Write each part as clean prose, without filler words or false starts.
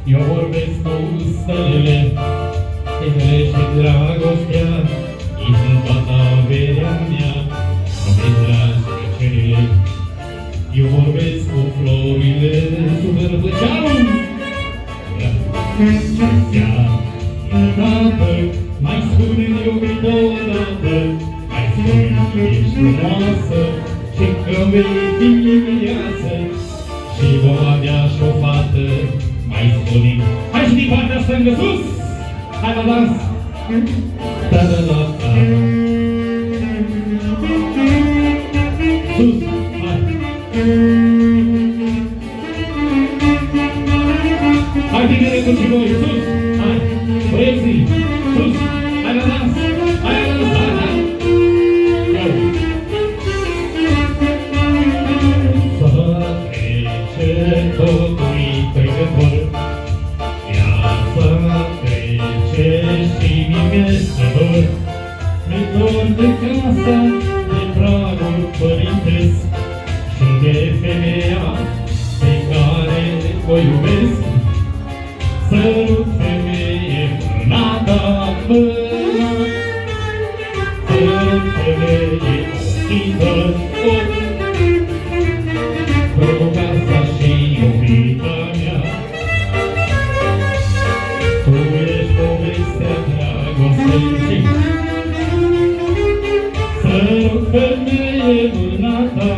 Eu vorbesc cu stelele, stelele și dragostea, ei sunt toată averea mea, aveți dragi plăcerile. Eu vorbesc cu florile sub vârfăceam. Odată, mai spune-mi iubito odată, mai spune-mi că ești frumoasă și că vei fi viață și vom avea și o fată. Mai spune-mi, hai și din partea stângă sus! Hai la dans! Da-da-da-da! Sus! Hai! Hai tinere cu și voi! Sus! Hai! Băieții! Sus! Hai la dans! Hai la dans! Hai! Hai! Să trece totul-i trecător, viața trece și mi-este dor. Mi-e dor de casa, de pragul părintesc și de femeia pe care o iubesc. Sărut femeie mâna ta mâna, sărut femeie ochii tăi ochi, drăguța și iubita mea. Tu ești povestea dragostei. Sărut femeie mâna ta,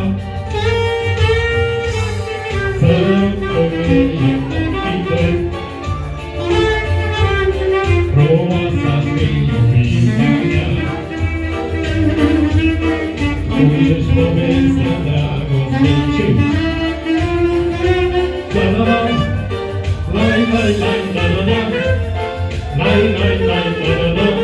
sărut femeie ochii tăi, frumoasa și iubita mea. Tu ești povestea dragostei. La-la-la, lai-lai-lai-la-la-la, lai-lai-lai-la-la-la.